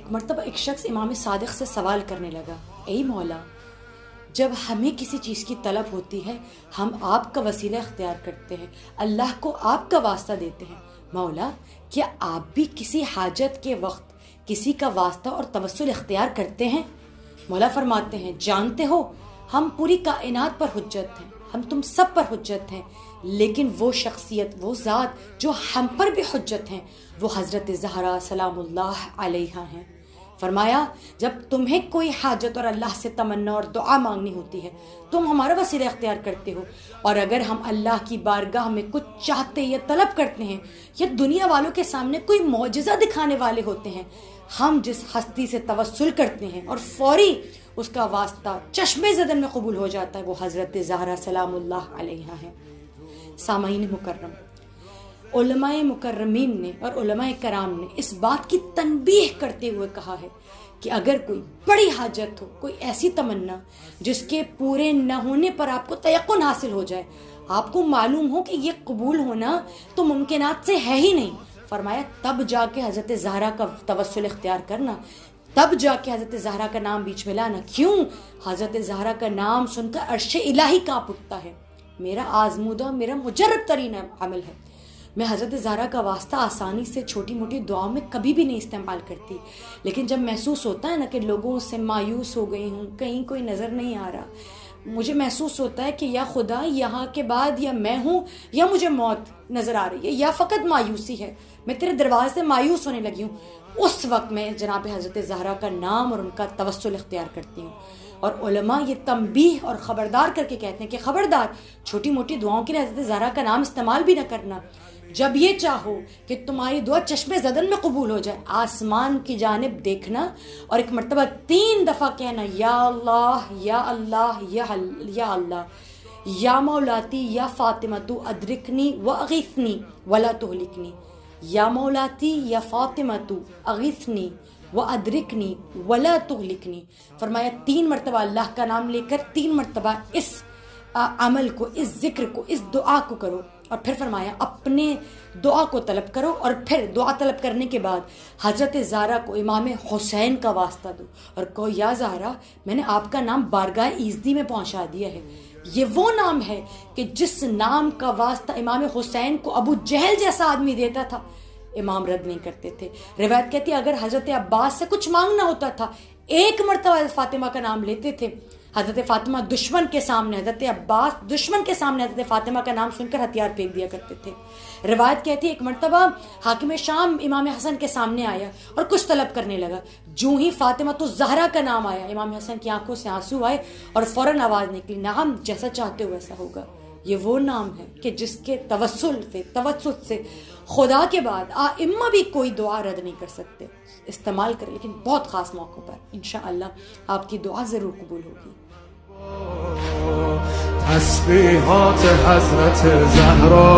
ایک مرتبہ ایک شخص امام صادق سے سوال کرنے لگا، اے مولا، جب ہمیں کسی چیز کی طلب ہوتی ہے ہم آپ کا وسیلہ اختیار کرتے ہیں، اللہ کو آپ کا واسطہ دیتے ہیں، مولا کیا آپ بھی کسی حاجت کے وقت کسی کا واسطہ اور توسل اختیار کرتے ہیں؟ مولا فرماتے ہیں، جانتے ہو ہم پوری کائنات پر حجت ہیں، ہم تم سب پر حجت ہیں، لیکن وہ شخصیت، وہ ذات جو ہم پر بھی حجت ہیں وہ حضرت زہرا سلام اللہ علیہا ہیں۔ فرمایا جب تمہیں کوئی حاجت اور اللہ سے تمنا اور دعا مانگنی ہوتی ہے تم ہمارا وسیلہ اختیار کرتے ہو، اور اگر ہم اللہ کی بارگاہ میں کچھ چاہتے یا طلب کرتے ہیں یا دنیا والوں کے سامنے کوئی معجزہ دکھانے والے ہوتے ہیں، ہم جس ہستی سے توسل کرتے ہیں اور فوری اس کا واسطہ چشمے زدن میں قبول ہو جاتا ہے وہ حضرت زہرا سلام اللہ علیہا ہے۔ سامعین مکرم، علماء مکرمین نے اور علماء کرام نے اس بات کی تنبیہ کرتے ہوئے کہا ہے کہ اگر کوئی بڑی حاجت ہو، کوئی ایسی تمنا جس کے پورے نہ ہونے پر آپ کو تیقن حاصل ہو جائے، آپ کو معلوم ہو کہ یہ قبول ہونا تو ممکنات سے ہے ہی نہیں، فرمایا تب جا کے حضرت زہرا کا توسل اختیار کرنا، تب جا کے حضرت زہرا کا نام بیچ میں لانا۔ کیوں؟ حضرت زہرا کا نام سن کر عرش الہی کانپ اٹھتا ہے۔ میرا آزمودہ، میرا مجرب ترین عمل ہے، میں حضرت زہرا کا واسطہ آسانی سے چھوٹی موٹی دعاؤں میں کبھی بھی نہیں استعمال کرتی، لیکن جب محسوس ہوتا ہے نا کہ لوگوں سے مایوس ہو گئی ہوں، کہیں کوئی نظر نہیں آ رہا، مجھے محسوس ہوتا ہے کہ یا خدا یہاں کے بعد یا میں ہوں یا مجھے موت نظر آ رہی ہے یا فقط مایوسی ہے، میں تیرے دروازے سے مایوس ہونے لگی ہوں، اس وقت میں جناب حضرت زہرا کا نام اور ان کا توسل اختیار کرتی ہوں۔ اور علماء یہ تنبیہ اور خبردار کر کے کہتے ہیں کہ خبردار چھوٹی موٹی دعاؤں کے لیے حضرت زہرا کا نام استعمال بھی نہ کرنا۔ جب یہ چاہو کہ تمہاری دعا چشمے زدن میں قبول ہو جائے، آسمان کی جانب دیکھنا اور ایک مرتبہ 3 دفعہ کہنا، یا اللہ یا اللہ یا اللہ، یا مولاتی یا فاطمہ تو ادرکنی و اغیثنی ولا تہلکنی، یا مولاتی یا فاطمہ تو اغیثنی و ادرکنی ولا تہلکنی۔ فرمایا 3 مرتبہ اللہ کا نام لے کر 3 مرتبہ اس عمل کو، اس ذکر کو، اس دعا کو کرو، اور پھر فرمایا اپنے دعا کو طلب کرو، اور پھر دعا طلب کرنے کے بعد حضرت زہرا کو امام حسین کا واسطہ دو اور کہو، یا زہرا میں نے آپ کا نام بارگاہ ایزدی میں پہنچا دیا ہے۔ یہ وہ نام ہے کہ جس نام کا واسطہ امام حسین کو ابو جہل جیسا آدمی دیتا تھا، امام رد نہیں کرتے تھے۔ روایت کہتی ہے اگر حضرت عباس سے کچھ مانگنا ہوتا تھا 1 مرتبہ حضرت فاطمہ کا نام لیتے تھے، حضرت فاطمہ دشمن کے سامنے، حضرت عباس دشمن کے سامنے حضرت فاطمہ کا نام سن کر ہتھیار پھینک دیا کرتے تھے۔ روایت کہتی ہے ایک مرتبہ حاکم شام امام حسن کے سامنے آیا اور کچھ طلب کرنے لگا، جو ہی فاطمہ تو زہرا کا نام آیا امام حسن کی آنکھوں سے آنسو آئے اور فوراً آواز نکلی، نعم جیسا چاہتے ہو ویسا ہوگا۔ یہ وہ نام ہے کہ جس کے توسل سے خدا کے بعد ائمہ بھی کوئی دعا رد نہیں کر سکتے۔ استعمال کریں، لیکن بہت خاص موقعوں پر انشاءاللہ آپ کی دعا ضرور قبول ہوگی۔ تسبیحات حضرت زهرا